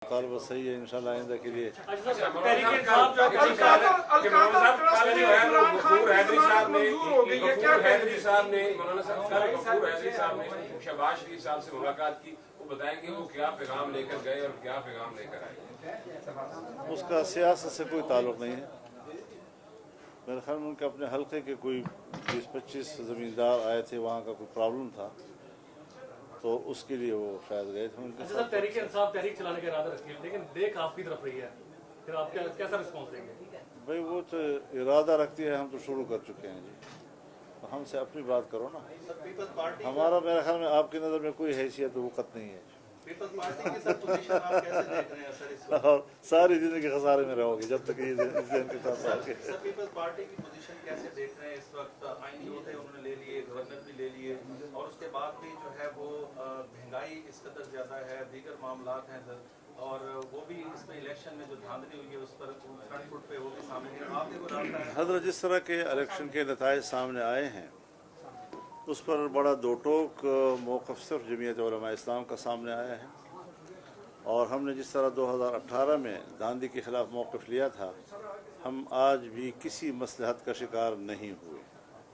तालब सही है इंशाल्लाह आइंदा के लिए। शहबाज शरीफ साहब से मुलाकात की, वो बताएंगे वो क्या पैगाम लेकर गए और क्या पैगाम लेकर आए। उसका सियासत से कोई ताल्लुक नहीं है। मेरे ख्याल में उनके अपने हल्के के कोई 20-25 ज़मींदार आए थे, वहाँ का कोई प्रॉब्लम था तो उसके लिए वो शायद गए थे उनके साथ। तहरीक इंसाफ तहरीक चलाने का इरादा रखती है, लेकिन देख आपकी तरफ रही है, फिर आप कैसा रिस्पॉन्स देंगे? भाई वो तो इरादा रखती है, हम तो शुरू कर चुके हैं जी, तो हमसे अपनी बात करो ना। हमारा मेरे ख्याल में आपकी नज़र में कोई हैसियत वक़्त नहीं है और सारी जिंदगी खसारे में रहोगे जब तक ये के साथ रहोगे। पीपल्स पार्टी की पोजीशन कैसे देख रहे हैं इस वक्त? आइन जो थे उन्होंने ले लिए, गवर्नर भी ले लिए और उसके बाद भी जो है वो महंगाई इस कदर ज्यादा है, दीगर मामलात हैं और वो भी इसमें इलेक्शन में जो धांधली हुई है उस पर फ्रंट फुट पे वो भी सामने है। आपने को रास्ता है हज़रत जिस तरह के इलेक्शन के नताइज सामने आए हैं उस पर बड़ा दो टोक मौक़िफ़ सिर्फ जमीयत उलमा इस्लाम का सामने आया है और हमने जिस तरह 2018 में धांधली के ख़िलाफ़ मौक़िफ़ लिया था, हम आज भी किसी मसलहत का शिकार नहीं हुए।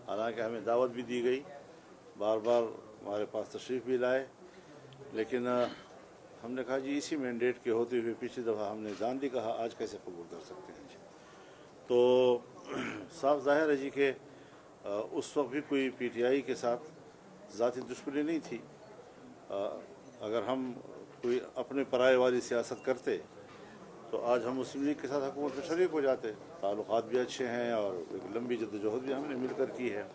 हालांकि हमें दावत भी दी गई, बार बार हमारे पास तशरीफ़ भी लाए, लेकिन हमने कहा जी इसी मैंडेट के होते हुए पिछली दफ़ा हमने धांधली कहा, आज कैसे कबूल कर सकते हैं जी। तो साफ ज़ाहिर है जी कि उस वक्त भी कोई पीटीआई के साथ ज़ाती दुश्मनी नहीं थी। अगर हम कोई अपने पराये वाली सियासत करते तो आज हम मुस्लिम लीग के साथ हुकूमत में शरीक हो जाते। ताल्लुकात भी अच्छे हैं और एक लंबी जद्दोजहद भी हमने मिलकर की है।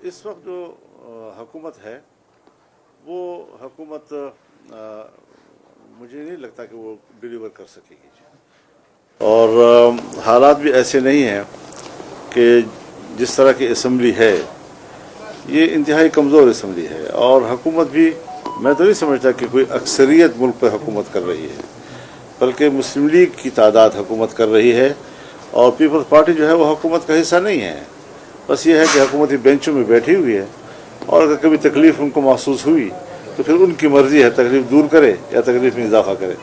इस वक्त जो हुकूमत है वो हुकूमत मुझे नहीं लगता कि वो डिलीवर कर सकेगी और हालात भी ऐसे नहीं हैं कि जिस तरह की असम्बली है ये इंतहाई कमज़ोर असम्बली है और हुकूमत भी मैं तो नहीं समझता कि कोई अक्सरियत मुल्क पर हुकूमत कर रही है, बल्कि मुस्लिम लीग की तादाद हुकूमत कर रही है और पीपल्स पार्टी जो है वो हुकूमत का हिस्सा नहीं है। बस ये है कि हुकूमत बेंचों में बैठी हुई है और अगर कभी तकलीफ़ उनको महसूस हुई तो फिर उनकी मर्ज़ी है तकलीफ़ दूर करे या तकलीफ़ में इजाफा करे।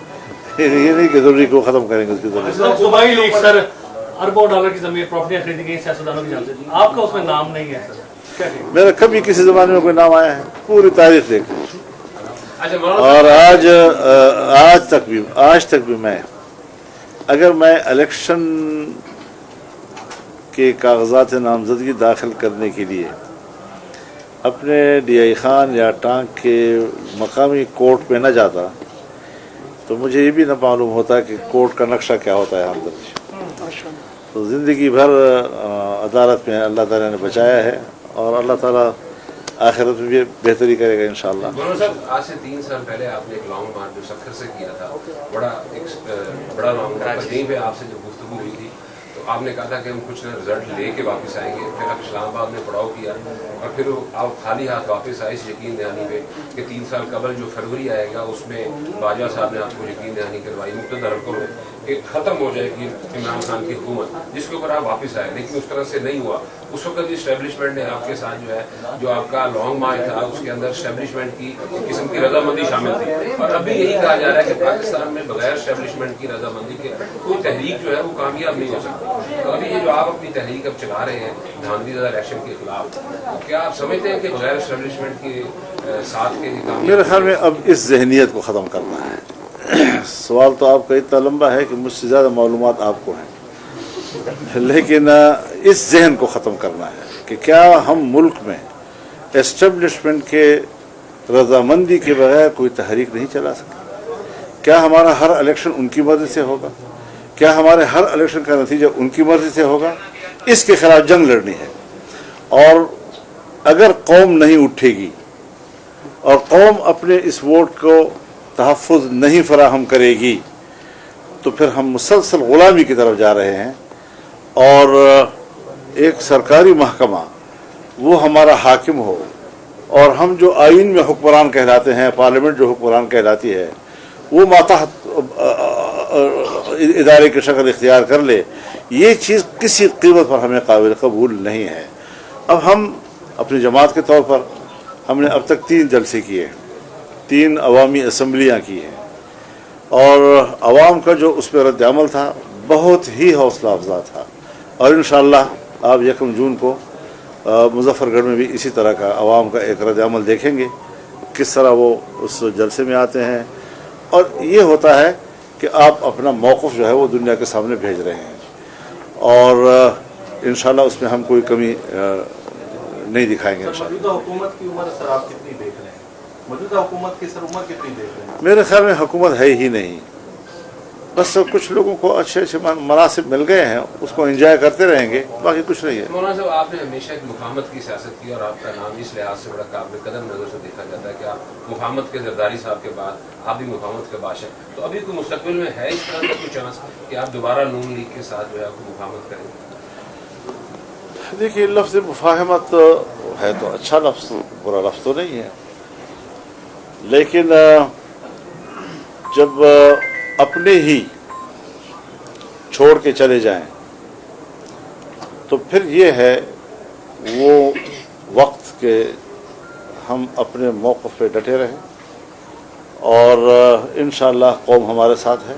ये नहीं कि ज़रूरी को ख़त्म करेंगे उसकी ज़रूरत। अरबों डॉलर की ज़मीन प्रॉपर्टियां खरीदी गई सियासतदानों की जान से, आपका उसमें नाम नहीं है सर? मेरा कभी किसी ज़माने में कोई नाम आया है? पूरी तारीख देख और आज तक भी मैं अगर मैं इलेक्शन के कागजात नामजदगी दाखिल करने के लिए अपने DI खान या टांग के मकामी कोर्ट पे न जाता तो मुझे ये भी न मालूम होता कि कोर्ट का नक्शा क्या होता है आमदनी। तो ज़िंदगी भर अदालत में अल्लाह ताला ने बचाया है और अल्लाह ताला आखिरत में भी बेहतरी करेगा इंशाअल्लाह। मौलाना साहब, आज से 3 साल पहले आपने एक लॉन्ग मार्च जो सखर से किया था, बड़ा लॉन्ग मार्च, यहीं पे आपसे जो गुफ्तगू हुई थी तो आपने कहा था कि हम कुछ ना रिजल्ट लेके वापस आएंगे। फिर आप इस्लामाबाद में पड़ाव किया और फिर आप खाली हाथ वापस आए इस यकीन दहानी पे कि 3 साल कबल जो फरवरी आएगा उसमें बाजवा साहब ने आपको यकीन दहानी करवाई मुख्तलिफ हलकों में कि ख़त्म हो जाएगी इमरान खान की हुकूमत, जिसके ऊपर आप वापस आए, लेकिन उस तरह से नहीं हुआ। उस वक्त भी इस्टेब्लिशमेंट ने आपके साथ जो है जो आपका लॉन्ग मार्च था उसके अंदर इस्टेब्लिशमेंट की किस्म की रजामंदी शामिल थी और अभी यही कहा जा रहा है कि पाकिस्तान में बगैर इस्टेब्लिशमेंट की रजामंदी के कोई तहरीक जो है वो कामयाब नहीं हो सकती। तो अभी ये जो आप अपनी तहरीक अब चला रहे हैं धांधलीज़दा इलेक्शन के खिलाफ, तो क्या आप समझते हैं कि बगैर इस्टेब्लिशमेंट के साथ के मेरे ख्याल में अब इस जहनीत को ख़त्म करना है। सवाल तो आपका इतना लंबा है कि मुझसे ज़्यादा मालूमात आपको हैं, लेकिन इस जहन को ख़त्म करना है कि क्या हम मुल्क में एस्टेब्लिशमेंट के रजामंदी के बगैर कोई तहरीक नहीं चला सकते? क्या हमारा हर इलेक्शन उनकी मर्ज़ी से होगा? क्या हमारे हर इलेक्शन का नतीजा उनकी मर्ज़ी से होगा? इसके खिलाफ जंग लड़नी है और अगर कौम नहीं उठेगी और कौम अपने इस वोट को तहफ़्फ़ुज़ नहीं फराहम करेगी तो फिर हम मुसलसल ग़ुलामी की तरफ जा रहे हैं और एक सरकारी महकमा वो हमारा हाकिम हो और हम जो आइन में हुक्मरान कहलाते हैं, पार्लियामेंट जो हुक्मरान कहलाती है, वो मातहत इदारे की शक्ल इख्तियार कर ले, ये चीज़ किसी कीमत पर हमें काबिल कबूल नहीं है। अब हम अपनी जमात के तौर पर हमने अब तक 3 जलसे किए, 3 अवामी असम्बलियाँ की हैं اور عوام کا جو اس پہ رد عمل تھا بہت ہی حوصلہ افزا تھا، اور انشاءاللہ آپ 1 جون کو مظفر گڑھ میں بھی اسی طرح کا عوام کا ایک رد عمل دیکھیں گے، کس طرح وہ اس جلسے میں آتے ہیں، اور یہ ہوتا ہے کہ آپ اپنا موقف جو ہے وہ دنیا کے سامنے بھیج رہے ہیں، اور انشاءاللہ اس میں ہم کوئی کمی نہیں دکھائیں گے انشاءاللہ۔ موجودہ حکومت کی عمر سر آپ کتنی دیکھ رہے ہیں؟ موجودہ حکومت کی سر عمر کتنی دیکھ رہے ہیں؟ میرے خیال میں حکومت ہے ہی نہیں، بس کچھ لوگوں کو اچھے اچھے مناصب مل گئے ہیں، اس کو انجوائے کرتے رہیں گے، باقی کچھ نہیں ہے۔ مولانا صاحب، آپ نے ہمیشہ ایک مفاہمت کی سیاست کی، اور آپ کا نام اس لحاظ سے بڑا قابل قدر نظر سے دیکھا جاتا ہے کہ آپ مفاہمت کے زرداری صاحب کے بعد آپ بھی مفاہمت کے بادشاہ، تو ابھی کوئی مستقبل میں ہے اس طرح کا کوئی چانس کہ آپ دوبارہ نون لیگ کے ساتھ جو ہے آپ کو مفاہمت کریں؟ دیکھیے، لفظ مفاہمت ہے تو اچھا لفظ، برا لفظ تو نہیں ہے، لیکن جب اپنے ہی چھوڑ کے چلے جائیں تو پھر یہ ہے وہ وقت کہ ہم اپنے موقف پہ ڈٹے رہیں، اور انشاءاللہ قوم ہمارے ساتھ ہے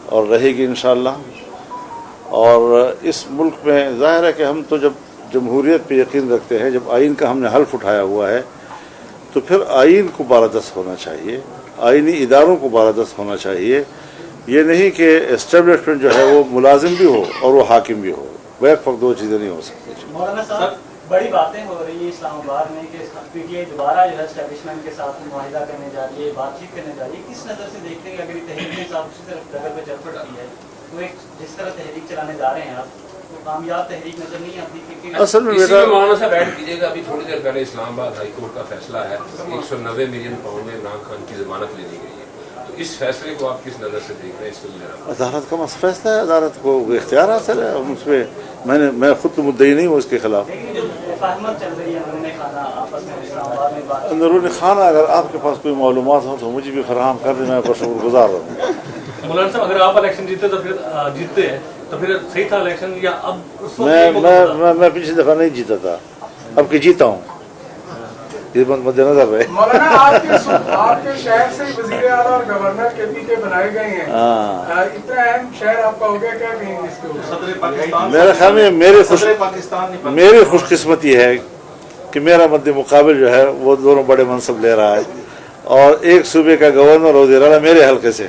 اور رہے گی انشاءاللہ۔ اور اس ملک میں ظاہر ہے کہ ہم تو جب جمہوریت پہ یقین رکھتے ہیں، جب آئین کا ہم نے حلف اٹھایا ہوا ہے تو پھر آئین کو بالادست ہونا چاہیے، آئینی اداروں کو بالادست ہونا چاہیے، یہ نہیں کہ اسٹیبلشمنٹ جو ہے وہ ملازم بھی ہو اور وہ حاکم بھی ہو، بیک وقت دو چیزیں نہیں ہو سکتی۔ مولانا صاحب، بڑی باتیں ہو رہی ہیں اسلام آباد میں کہ پی ٹی آئی دوبارہ جو ہے اسٹیبلشمنٹ کے ساتھ معاہدہ کرنے جا رہی ہے، بات چیت کرنے جا رہی ہے، کس نظر سے دیکھتے ہیں کہ اگر یہ تحریک نے صاحب اسی طرف ڈگر پہ چل پڑتی ہے تو ایک جس طرح تحریک چلانے جا رہے ہیں آپ، تو کامیاب تحریک نظر نہیں آتی کہ اصل میں اسی بیٹا، میں مولانا صاحب ایڈ کیجیے گا، ابھی تھوڑی دیر پہلے اسلام آباد ہائی کورٹ کا فیصلہ ہے، 190 ملین پاؤنڈ میں عمران خان کی ضمانت لے لی گئی ہے، تو اس فیصلے کو آپ کس نظر سے دیکھ رہے ہیں؟ اس کو عدالت کا فیصلہ ہے، عدالت کو اختیار حاصل ہے، اس پہ میں خود تو مدعی نہیں ہوں اس کے خلاف۔ لیکن جو مفاہمت چل رہی ہے انہوں نے کھانا آپس میں اسلام آباد میں بات، اندرون خانہ اگر آپ کے پاس کوئی معلومات ہو تو مجھے بھی فراہم کر دیں، میں شکر گزار رہوں۔ مولانا صاحب، اگر آپ الیکشن جیتے تو پھر جیتتے ہیں تو پھر صحیح تھا الیکشن، یا اب اس وقت میں پچھلی دفعہ نہیں جیتا تھا، اب کہ جیتا ہوں، یہ مد نظر رہے۔ مولانا، آپ کے شہر سے وزیر اعلیٰ اور گورنر کے پی کے بنائے گئے ہیں، اتنا اہم شہر آپ کا ہو گیا، کیا کہیں گے اس کے اوپر؟ صدر پاکستان میرے خیال میں میری خوش قسمتی ہے کہ میرا مد مقابل جو ہے وہ دونوں بڑے منصب لے رہا ہے، اور ایک صوبے کا گورنر اور وزیر اعلیٰ میرے حلقے سے،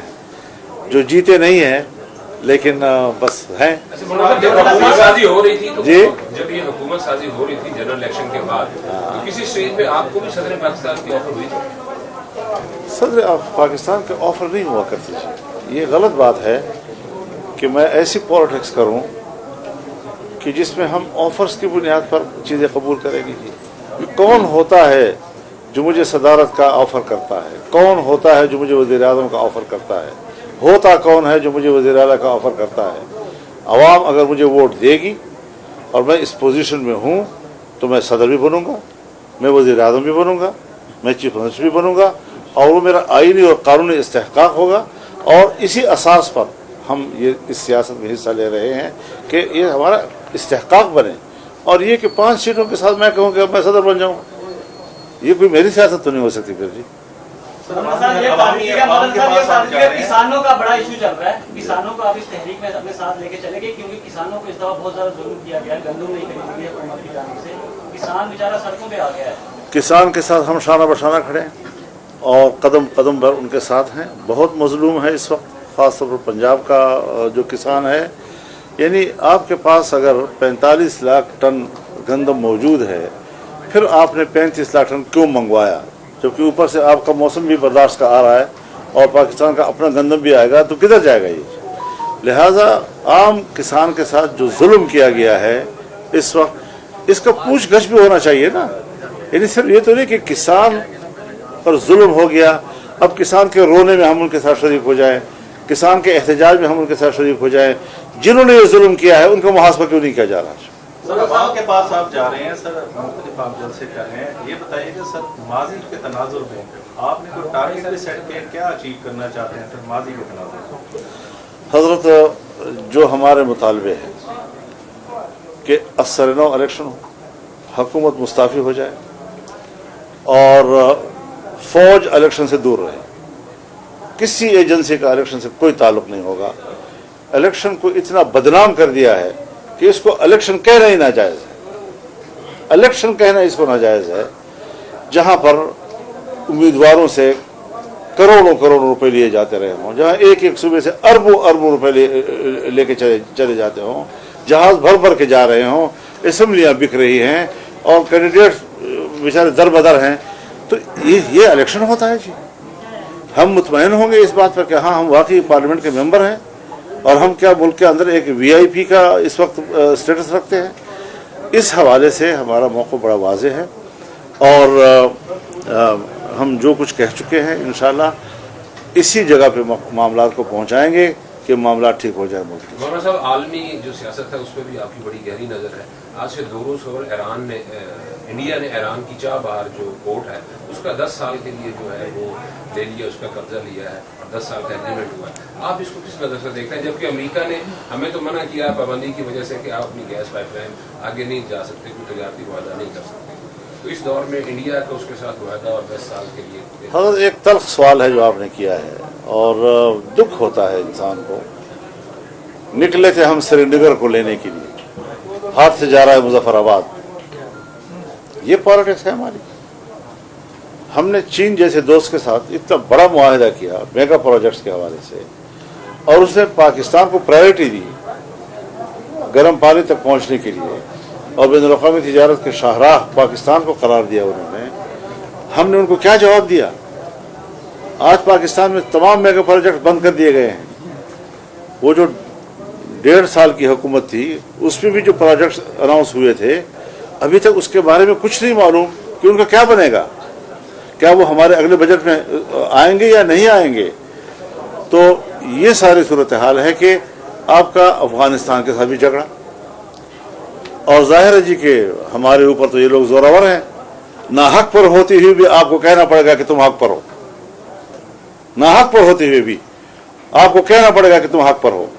جو جیتے نہیں ہیں لیکن بس ہیں۔ جب حکومت سازی ہو رہی تھی تو جی؟ جب یہ حکومت سازی ہو رہی تھی جنرل الیکشن کے بعد، تو کسی اسٹیج پہ آپ کو بھی صدر پاکستان کی آفر ہوئی تھی؟ صدر پاکستان کے آفر نہیں ہوا کرتی تھی، یہ غلط بات ہے کہ میں ایسی پالیٹکس کروں کہ جس میں ہم آفرز کی بنیاد پر چیزیں قبول کریں گے۔ کون ہوتا ہے جو مجھے صدارت کا آفر کرتا ہے؟ کون ہوتا ہے جو مجھے وزیر اعظم کا آفر کرتا ہے؟ ہوتا کون ہے جو مجھے وزیر اعلیٰ کا آفر کرتا ہے؟ عوام اگر مجھے ووٹ دے گی اور میں اس پوزیشن میں ہوں تو میں صدر بھی بنوں گا، میں وزیر اعظم بھی بنوں گا، میں چیف منسٹر بھی بنوں گا، اور وہ میرا آئینی اور قانونی استحقاق ہوگا، اور اسی اساس پر ہم یہ اس سیاست میں حصہ لے رہے ہیں کہ یہ ہمارا استحقاق بنے، اور یہ کہ 5 سیٹوں کے ساتھ میں کہوں کہ اب میں صدر بن جاؤں، یہ کوئی میری سیاست تو نہیں ہو سکتی۔ پھر جی کسانوں کا بڑا ایشو چل رہا ہے، کسانوں کو آپ اس تحریک میں اپنے ساتھ لے کے چلے گئے، کیونکہ کسانوں کو اس دفعہ بہت زیادہ ظلم کیا گیا ہے، گندم نہیں خریدی ہے حکومت کی جانب سے، کسان بیچارہ سڑکوں پہ آ گیا ہے۔ کسان کے ساتھ ہم شانہ بشانہ کھڑے ہیں اور قدم قدم پر ان کے ساتھ ہیں۔ بہت مظلوم ہے اس وقت، خاص طور پر پنجاب کا جو کسان ہے، یعنی آپ کے پاس اگر 45 لاکھ ٹن گندم موجود ہے، پھر آپ نے 35 لاکھ ٹن کیوں منگوایا؟ جبکہ اوپر سے آپ کا موسم بھی برداشت کا آ رہا ہے اور پاکستان کا اپنا گندم بھی آئے گا، تو کدھر جائے گا یہ؟ لہٰذا عام کسان کے ساتھ جو ظلم کیا گیا ہے اس وقت، اس کا پوچھ گچھ بھی ہونا چاہیے نا۔ یعنی صرف یہ تو نہیں کہ کسان پر ظلم ہو گیا، اب کسان کے رونے میں ہم ان کے ساتھ شریک ہو جائیں، کسان کے احتجاج میں ہم ان کے ساتھ شریک ہو جائیں، جنہوں نے یہ ظلم کیا ہے ان کا محاسبہ کیوں نہیں کیا جا رہا؟ سر، عوام کے پاس آپ جا رہے ہیں، سر مختلف آپ جلسے کر رہے ہیں، یہ بتائیے کہ سر ماضی کے تناظر میں آپ نے کوئی ٹارگیٹ بھی سیٹ کیا، کیا اچیو کرنا چاہتے ہیں سر ماضی کے تناظر میں؟ حضرت، جو ہمارے مطالبے ہیں کہ اثر نو الیکشن ہو، حکومت مستعفی ہو جائے اور فوج الیکشن سے دور رہے، किसी एजेंसी का इलेक्शन से कोई ताल्लुक नहीं होगा। इलेक्शन को इतना बदनाम कर दिया है कि इसको इलेक्शन कहना ही नाजायज़ है। इलेक्शन कहना इसको नाजायज़ है, जहां पर उम्मीदवारों से करोड़ों करोड़ों रुपए लिए जाते रहे हों, जहां एक एक सूबे से अरबों अरबों रुपए लेके चले जाते हों, जहाज भर भर के जा रहे हों, असेंबलियां बिक रही हैं और कैंडिडेट बेचारे दर बदर हैं, तो ये इलेक्शन होता है जी। हम मुतमईन होंगे इस बात पर कि हाँ, हम वाकई पार्लियामेंट के मेंबर हैं और हम क्या मुल्क के अंदर एक वीआईपी का इस वक्त स्टेटस रखते हैं। इस हवाले से हमारा मौक़िफ़ बड़ा वाज़ेह है और हम जो कुछ कह चुके हैं इंशाअल्लाह इसी जगह पे मामला को पहुंचाएंगे कि मामला ठीक हो जाए मुल्क में। मौलाना साहब, आलमी जो सियासत है उस पर भी आपकी बड़ी गहरी नज़र है। आज से 2 रोज़ खबर इंडिया ने ईरान की चाबहार जो पोर्ट है उसका 10 साल के लिए जो है वो ले लिया, उस पर कब्जा लिया है और 10 साल का एग्रीमेंट हुआ है। आप इसको किस नज़र से देखते हैं, जबकि अमेरिका ने हमें तो मना किया पाबंदी की वजह से कि आप अपनी गैस पाइपलाइन आगे नहीं जा सकते, कोई तजारती वादा नहीं कर सकते, तो इस दौर में इंडिया का उसके साथ वादा और 10 साल के लिए। हाँ, एक तल्ख सवाल है जो आपने किया है और दुख होता है इंसान को। निकले थे हम श्रीनगर को लेने के लिए, हाथ से जा रहा है मुजफ्फराबाद। ये पॉलिटिक्स है हमारी। हमने चीन जैसे दोस्त के साथ इतना बड़ा मुआहिदा किया मेगा प्रोजेक्ट्स के हवाले से, और उसने पाकिस्तान को प्रायोरिटी दी गर्म पानी तक पहुंचने के लिए, और बैनुल-अक़वामी तिजारत के शाहराह पाकिस्तान को करार दिया उन्होंने। हमने उनको क्या जवाब दिया? आज पाकिस्तान में तमाम मेगा प्रोजेक्ट बंद कर दिए गए हैं। वो जो 1.5 साल की हुकूमत थी उसमें भी जो प्रोजेक्ट्स अनाउंस हुए थे, अभी तक उसके बारे में कुछ नहीं मालूम कि उनका क्या बनेगा, क्या वो हमारे अगले बजट में आएंगे या नहीं आएंगे। तो ये सारी सूरत हाल है कि आपका अफगानिस्तान के साथ भी झगड़ा, और जाहिर है जी कि हमारे ऊपर तो ये लोग जोरावर हैं। ना हक पर होती हुई भी आपको कहना पड़ेगा कि तुम हक पर हो, ना हक पर होते हुए भी आपको कहना पड़ेगा कि तुम हक पर हो।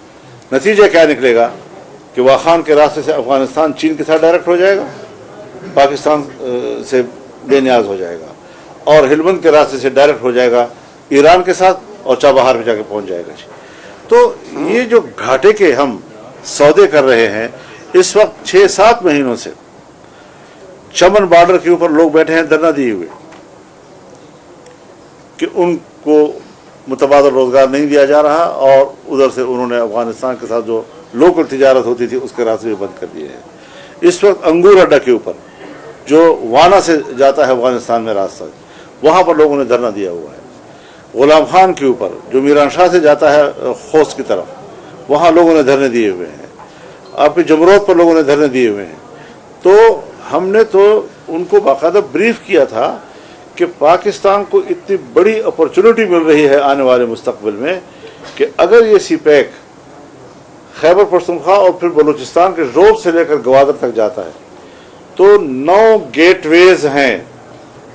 नतीजा क्या निकलेगा कि वाखान के रास्ते से अफगानिस्तान चीन के साथ डायरेक्ट हो जाएगा, पाकिस्तान से बेनियाज हो जाएगा, और हेलमंद के रास्ते से डायरेक्ट हो जाएगा ईरान के साथ, और चाबहार में जाके पहुंच जाएगा। तो ये जो घाटे के हम सौदे कर रहे हैं इस वक्त 6-7 महीनों से चमन बॉर्डर के ऊपर लोग बैठे हैं धरना दिए हुए कि उनको मुतबादल रोजगार नहीं दिया जा रहा, और उधर से उन्होंने अफगानिस्तान के साथ जो लोकल तिजारत होती थी उसके रास्ते भी बंद कर दिए हैं। इस वक्त अंगूर अड्डा के ऊपर जो वाना से जाता है अफगानिस्तान में रास्ता, वहाँ पर लोगों ने धरना दिया हुआ है। गुलाम खान के ऊपर जो मीरान शाह से जाता है खोस की तरफ, वहाँ लोगों ने धरने दिए हुए हैं। आपके जमरोद पर लोगों ने धरने दिए हुए हैं। तो हमने तो उनको बाकायदा ब्रीफ किया था कि पाकिस्तान को इतनी बड़ी अपॉर्चुनिटी मिल रही है आने वाले मुस्तकबिल में कि अगर ये सीपैक खैबर पख्तूनख्वा और फिर बलूचिस्तान के रोब से लेकर गवादर तक जाता है, तो 9 गेटवेज हैं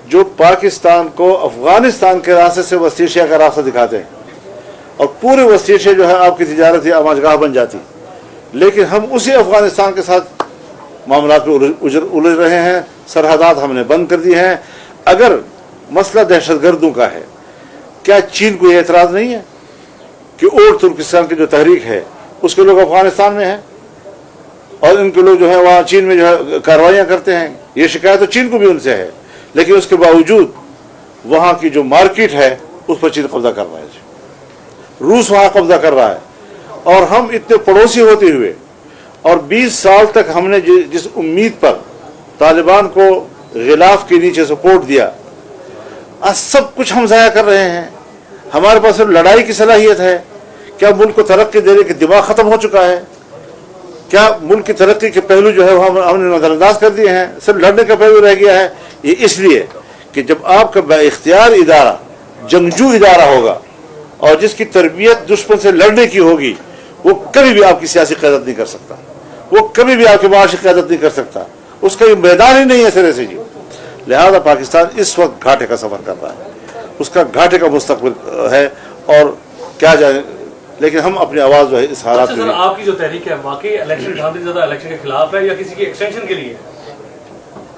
जो पाकिस्तान को अफगानिस्तान के रास्ते से वस्त एशिया का रास्ता दिखाते हैं, और पूरे वस्त एशिया जो है आपकी तिजारती आमाजगाह बन जाती। लेकिन हम उसी अफगानिस्तान के साथ मामला पे उलझ रहे हैं। सरहदात हमने बंद कर दी हैं। अगर मसला दहशतगर्दों का है, क्या चीन को यह एतराज़ नहीं है कि और तुर्किस्तान की जो तहरीक है उसके लोग अफगानिस्तान में हैं और इनके लोग जो है वहाँ चीन में जो है कार्रवाइयाँ करते हैं? ये शिकायत तो चीन को भी उनसे है, लेकिन उसके बावजूद वहाँ की जो मार्केट है उस पर चीन कब्जा कर रहा है, रूस वहाँ कब्जा कर रहा है, और हम इतने पड़ोसी होते हुए और 20 साल तक हमने जिस उम्मीद पर तालिबान को गिलाफ के नीचे सपोर्ट दिया, आज सब कुछ हम ज़ाया कर रहे हैं। हमारे पास सिर्फ लड़ाई की सलाहियत है। क्या मुल्क को तरक्की देने के दिमाग ख़त्म हो चुका है? क्या मुल्क की तरक्की के पहलू जो है वो हमने नज़रअंदाज कर दिए हैं? सिर्फ लड़ने का पहलू रह गया है। ये इसलिए कि जब आपका बाइख्तियार इदारा जंगजू इदारा होगा और जिसकी तरबियत दुश्मन से लड़ने की होगी, वो कभी भी आपकी सियासी क़यादत नहीं कर सकता, वो कभी भी आपकी माशी क़यादत नहीं कर सकता। उसका ये मैदान ही नहीं है सिरे से जी। लिहाजा पाकिस्तान इस वक्त घाटे का सफ़र कर रहा है, उसका घाटे का मुस्तक़बिल है और क्या जाने। लेकिन हम अपनी आवाज़ जो है इस हालात में। आपकी जो तहरीक है वाकई इलेक्शन ज़्यादा इलेक्शन के खिलाफ है या किसी की एक्सटेंशन के लिए,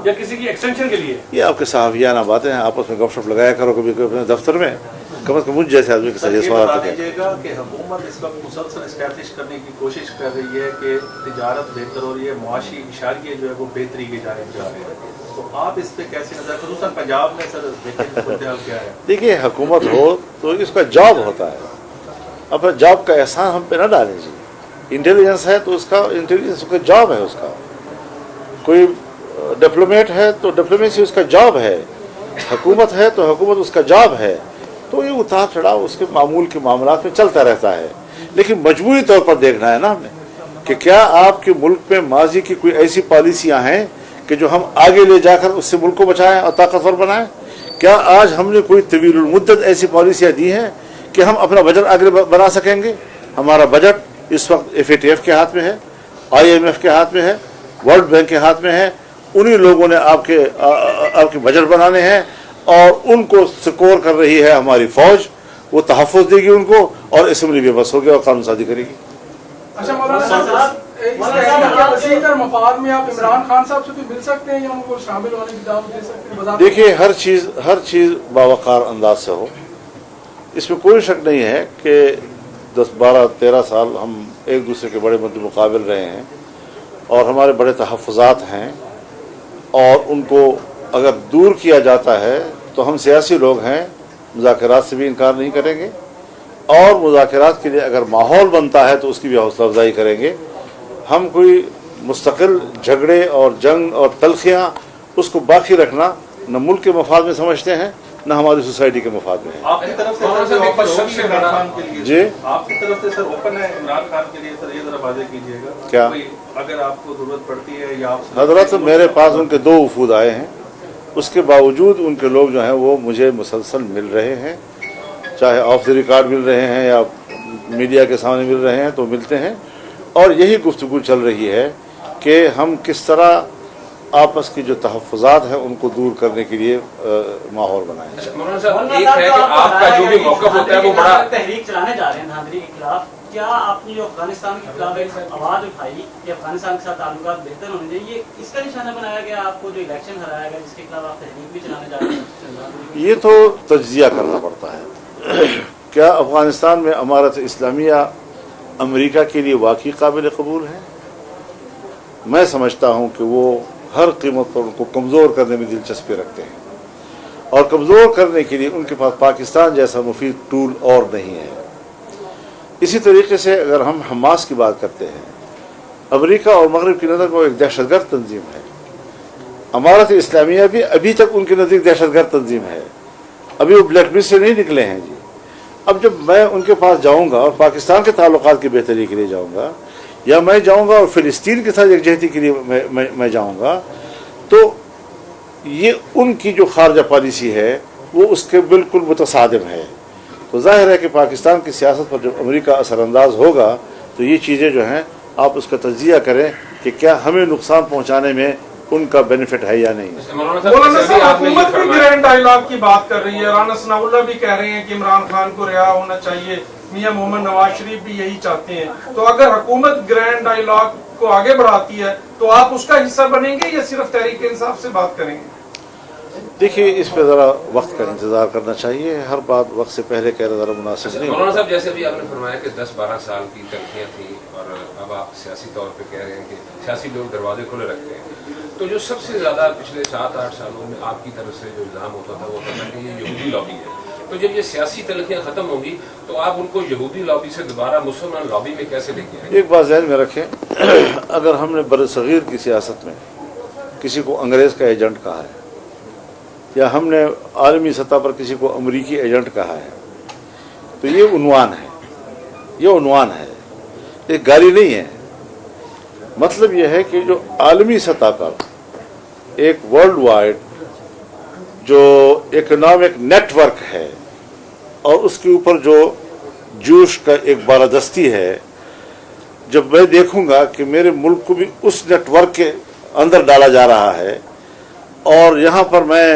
या किसी की एक्सटेंशन के लिए? ये आपके सहाफ़ियाना बातें हैं, आपस में गपशप लगाया करो कभी कभी अपने दफ्तर में। कम से कम मुझ जैसे आदमी के सर, सही ये सवाल बता तो क्या दीजिएगा कि हुकूमत इस वक्त मुसलसल इस्टेब्लिश करने की कोशिश कर रही है कि तिजारत बेहतर हो रही है, मुआशी इशारिये जो है वो बेहतरी की जानिब जा रहे हैं, तो आप इस पे कैसे नजर, खुसूसन पंजाब में सर देखें सूरत-ए-हाल क्या है? देखिए, हुकूमत हो तो इसका जॉब होता है, अपना जॉब का एहसान हम पे न डालें जी। इंटेलिजेंस है तो उसका इंटेलिजेंस का जॉब है, उसका कोई डिप्लोमेट है तो डिप्लोमेसी उसका जॉब है, हुकूमत है तो हुकूमत उसका जॉब है। तो ये उतार चढ़ाव उसके मामूल के मामलात में चलता रहता है, लेकिन मजबूरी तौर पर देखना है ना हमें कि क्या आपके मुल्क में माजी की कोई ऐसी पॉलिसियां हैं कि जो हम आगे ले जाकर उससे मुल्क को बचाएं और ताकतवर बनाएं। क्या आज हमने कोई तवील मुद्दत ऐसी पॉलिसियां दी हैं कि हम अपना बजट आगे बना सकेंगे? हमारा बजट इस वक्त FATF के हाथ में है, IMF के हाथ में है, वर्ल्ड बैंक के हाथ में है। उन्हीं लोगों ने आपके बजट बनाने हैं और उनको स्कोर कर रही है हमारी फौज, वो तहफ़्फ़ुज़ देगी उनको और असेंबली बेबस होगी और कानून साज़ी करेगी। अच्छा मौलाना साहब, इस तहरीक के वसीअतर मफाद में आप इमरान खान साहब से भी मिल सकते हैं या उनको शामिल होने की दावत दे सकते हैं? देखिए, हर चीज़ बावकार अंदाज से हो, इसमें कोई शक नहीं है कि 10, 12, 13 साल हम एक दूसरे के बड़े मद्दे मुकाबिल रहे हैं और हमारे बड़े तहफ़्फ़ुज़ात हैं, और उनको अगर दूर किया जाता है तो हम सियासी लोग हैं, मुज़ाकरात से भी इनकार नहीं करेंगे, और मुज़ाकरात के लिए अगर माहौल बनता है तो उसकी भी हौसला अफजाई करेंगे। हम कोई मुस्तकिल झगड़े और जंग और तलखियाँ उसको बाकी रखना न मुल्क के मफाद में समझते हैं, न हमारी सोसाइटी के मफाद में है। आपकी तरफ से सर ऑफर होगी इमरान खान के लिए? जी, आपकी तरफ से सर ओपन है इमरान खान के लिए? सर ये जरा वाज़ेह कीजिएगा। क्या? कोई अगर आपको जरूरत पड़ती है या आप हजरत मेरे पास उनके 2 वफूद आए हैं, उसके बावजूद उनके लोग जो हैं वो मुझे मुसलसल मिल रहे हैं, चाहे ऑफ द रिकॉर्ड मिल रहे हैं या मीडिया के सामने मिल रहे हैं तो मिलते हैं, और यही गुफ्तगू चल रही है कि हम किस तरह आपस की जो तहफ़्फ़ुज़ात हैं उनको दूर करने के लिए माहौल बनाएं। मौलाना साहब, एक है कि आपका जो भी मौक़िफ़ होता है वो बड़ा तहरीक चलाने जा रहे हैं धांधली के खिलाफ, क्या आपने जो अफगानिस्तान के खिलाफ एक आवाज उठाई कि अफगानिस्तान के साथ ताल्लुकात बेहतर होने चाहिए, इसका निशाना बनाया गया आपको जो इलेक्शन हराया गया जिसके खिलाफ आप तहरीक भी चलाने जा रहे हैं? ये तो तज्ज़िया करना पड़ता है। क्या अफगानिस्तान में अमारत इस्लामिया अमेरिका के लिए वाकई काबिल कबूल है? मैं समझता हूँ कि वो हर कीमत पर उनको कमज़ोर करने में दिलचस्पी रखते हैं, और कमज़ोर करने के लिए उनके पास पाकिस्तान जैसा मुफीद टूल और नहीं है। इसी तरीके से अगर हम हमास की बात करते हैं, अमेरिका और मगरब की नज़र में वो एक दहशतगर्द तंजीम है। अमारत इस्लामिया भी अभी तक उनके नज़दीक दहशतगर्द तंजीम है, अभी वो ब्लैक लिस्ट से नहीं निकले हैं जी। अब जब मैं उनके पास जाऊंगा और पाकिस्तान के ताल्लुकात की बेहतरी के लिए जाऊंगा, या मैं जाऊंगा और फ़िलिस्तीन के साथ यकजहती के लिए मैं जाऊंगा, तो ये उनकी जो खारजा पॉलिसी है वो उसके बिल्कुल मुतसादिम है। तो जाहिर है कि पाकिस्तान की सियासत पर जब अमेरिका असरअंदाज होगा तो ये चीज़ें जो हैं आप उसका तज्जिया करें कि क्या हमें नुकसान पहुँचाने में उनका बेनिफिट है या नहीं। मौलाना साहब, हुकूमत भी ग्रैंड डायलॉग की बात कर रही है, राना सनाउल्लाह भी कह रहे हैं कि इमरान खान को रिहा होना चाहिए, मियां मोहम्मद नवाज शरीफ भी यही चाहते हैं। तो अगर हुकूमत ग्रैंड डायलॉग को आगे बढ़ाती है तो आप उसका हिस्सा बनेंगे या सिर्फ तहरीक इंसाफ से बात करेंगे? देखिए, इस पे ज़रा वक्त का इंतज़ार करना चाहिए, हर बात वक्त से पहले कहना ज़रा मुनासिब नहीं। मौलाना साहब, जैसे भी आपने फरमाया कि 10-12 साल की तलखियाँ थी और अब आप सियासी तौर पे कह रहे हैं कि सियासी लोग दरवाजे खुले रखते हैं, तो जो सबसे ज़्यादा पिछले 7-8 सालों में आपकी तरफ से जो इल्ज़ाम होता था वो था कि ये यहूदी लॉबी है। तो जब ये सियासी तलखियाँ ख़त्म होंगी तो आप उनको यहूदी लॉबी से दोबारा मुसलमान लॉबी में कैसे लेके आएंगे? एक बात ज़हन में रखें, अगर हमने बरसगीर की सियासत में किसी को अंग्रेज़ का एजेंट कहा है या हमने आलमी सतह पर किसी को अमरीकी एजेंट कहा है, तो ये उन्वान है, ये उन्वान है, ये गाली नहीं है। मतलब यह है कि जो आलमी सतह पर एक वर्ल्ड वाइड जो इकोनॉमिक नेटवर्क है और उसके ऊपर जो जोश का एक बारादस्ती है, जब मैं देखूंगा कि मेरे मुल्क को भी उस नेटवर्क के अंदर डाला जा रहा है और यहाँ पर मैं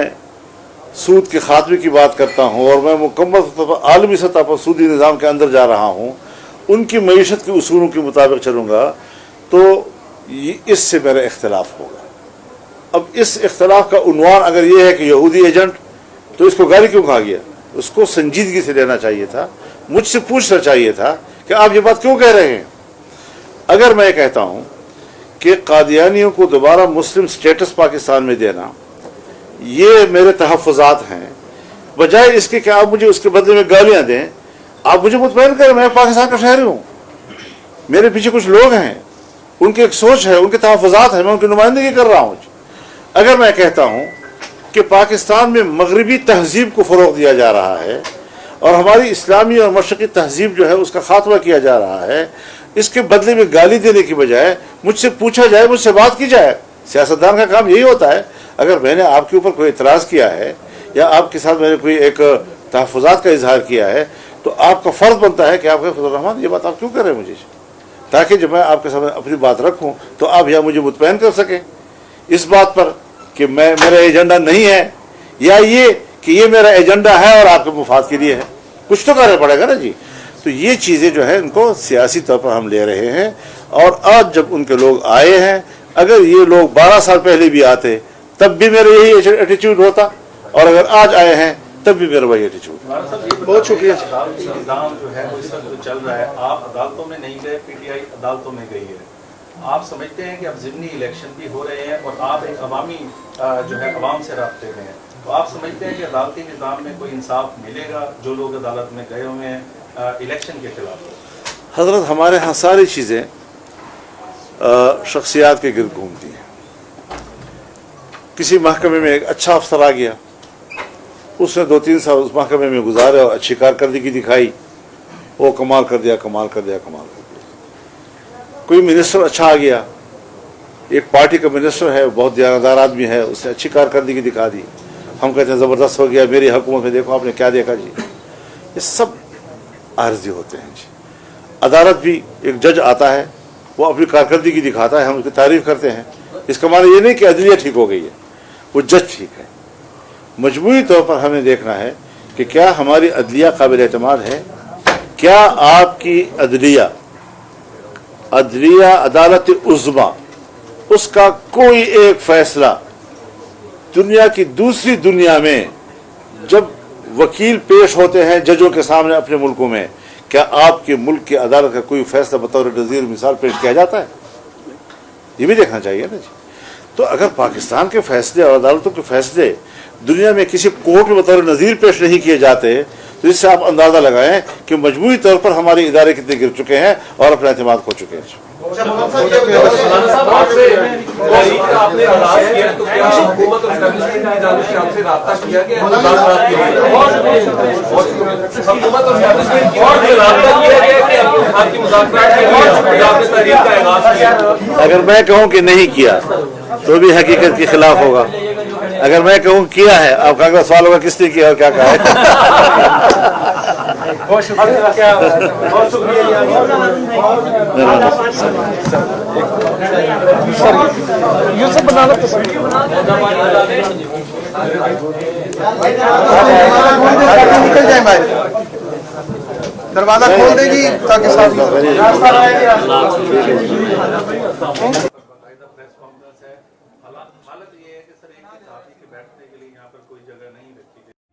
सूद के खात्मे की बात करता हूँ और मैं मुकम्मल सतह पर आलमी सतह पर सूदी निज़ाम के अंदर जा रहा हूँ, उनकी मईशत के उसूलों के मुताबिक चलूँगा, तो इससे मेरा इख्तिलाफ होगा। अब इस इख्तिलाफ का उन्वान अगर ये है कि यहूदी एजेंट, तो इसको गाली क्यों कहा गया? उसको संजीदगी से लेना चाहिए था, मुझसे पूछना चाहिए था कि आप ये बात क्यों कह रहे हैं। अगर मैं कहता हूं कि कादियानियों को दोबारा मुस्लिम स्टेटस पाकिस्तान में देना ये मेरे तहफ़्फ़ुज़ात हैं, बजाय इसके कि आप मुझे उसके बदले में गालियां दें, आप मुझे मुतमईन करें मैं पाकिस्तान का शहरी हूं, मेरे पीछे कुछ लोग हैं, उनकी एक सोच है, उनके तहफ़्फ़ुज़ात हैं, मैं उनकी नुमाइंदगी कर रहा हूं। अगर मैं कहता हूं कि पाकिस्तान में मगरबी तहजीब को फ़रोग़ दिया जा रहा है और हमारी इस्लामी और मशरक़ी तहजीब जो है उसका खात्मा किया जा रहा है, इसके बदले में गाली देने की बजाय मुझसे पूछा जाए, मुझसे बात की जाए। सियासतदान का काम यही होता है। अगर मैंने आपके ऊपर कोई इतराज़ किया है या आपके साथ मैंने कोई एक तहफ़्फ़ुज़ात का इजहार किया है तो आपका फ़र्ज़ बनता है कि आप कहें फजल रहमान ये बात आप क्यों कर रहे हैं मुझे, ताकि जब मैं आपके सामने अपनी बात रखूं तो आप या मुझे मुतमईन कर सकें इस बात पर कि मेरा एजेंडा नहीं है या ये कि ये मेरा एजेंडा है और आपके मुफाद के लिए है, कुछ तो करना पड़ेगा ना जी। तो ये चीज़ें जो है इनको सियासी तौर पर हम ले रहे हैं। और आज जब उनके लोग आए हैं, अगर ये लोग 12 साल पहले भी आते तब भी मेरा यही एटीट्यूड होता, और अगर आज आए हैं तब भी मेरा वही एटीट्यूड। बहुत शुक्रिया। निज़ाम जो है वो इस वक्त जो चल रहा है, आप अदालतों में नहीं गए, पीटीआई अदालतों में गई है। आप समझते हैं कि अब ज़िमनी इलेक्शन भी हो रहे हैं और आप एक अवामी जो है अवाम से राब्ते में हैं, तो आप समझते हैं कि अदालती निज़ाम में कोई इंसाफ मिलेगा जो लोग अदालत में गए हुए हैं इलेक्शन के खिलाफ? हज़रत हमारे यहाँ सारी चीज़ें शख्सियात के गिर्द घूमती हैं। किसी महकमे में एक अच्छा अफसर आ गया, उसने 2-3 साल उस महकमे में गुजारे और अच्छी कारकर्दगी दिखाई, वो कमाल कर दिया, कमाल कर दिया, कमाल कर दिया। कोई मिनिस्टर अच्छा आ गया, एक पार्टी का मिनिस्टर है, बहुत दयानतदार आदमी है, उसने अच्छी कारकर्दगी दिखा दी, हम कहते हैं ज़बरदस्त हो गया, मेरी हुकूमत में देखो आपने क्या देखा जी। ये सब आर्जी होते हैं जी। अदालत भी एक जज आता है, वो अपनी कारकर्दगी दिखाता है, हम उसकी तारीफ़ करते हैं, इसका माना ये नहीं कि अदलिया ठीक हो गई है, वो जज ठीक है। मजबूरी तौर पर हमें देखना है कि क्या हमारी अदलिया काबिल एतमाद है, क्या आपकी अदलिया अदालत उज़्मा उसका कोई एक फैसला दुनिया की दूसरी दुनिया में जब वकील पेश होते हैं जजों के सामने अपने मुल्कों में, क्या आपके मुल्क की अदालत का कोई फैसला बतौर नज़ीर मिसाल पेश किया जाता है? ये भी देखना चाहिए ना जी। तो अगर पाकिस्तान के फैसले और अदालतों के फैसले दुनिया में किसी कोर्ट में बतौर नज़ीर पेश नहीं किए जाते तो इससे आप अंदाज़ा लगाएं कि मजबूरी तौर पर हमारे इदारे कितने गिर चुके हैं और अपना एतमाद खो चुके हैं। अगर मैं कहूँ कि नहीं किया तो भी हकीकत के खिलाफ होगा, अगर मैं कहूँ किया है, आपका अगला सवाल होगा किसने किया और क्या कहा है। बहुत शुक्रिया, बहुत शुक्रिया। यूसुफ बनाना निकल जाए भाई, दरवाजा खोल देगी ताकि सब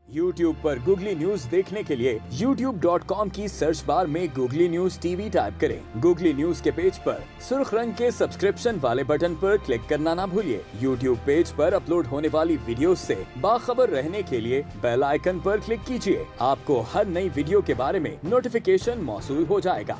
YouTube पर गूगली न्यूज देखने के लिए youtube.com की सर्च बार में गूगली न्यूज टीवी टाइप करें। गूगली न्यूज के पेज पर सुर्ख रंग के सब्सक्रिप्शन वाले बटन पर क्लिक करना ना भूलिए। YouTube पेज पर अपलोड होने वाली वीडियोस से बाखबर रहने के लिए बेल आइकन पर क्लिक कीजिए। आपको हर नई वीडियो के बारे में नोटिफिकेशन मौसूल हो जाएगा।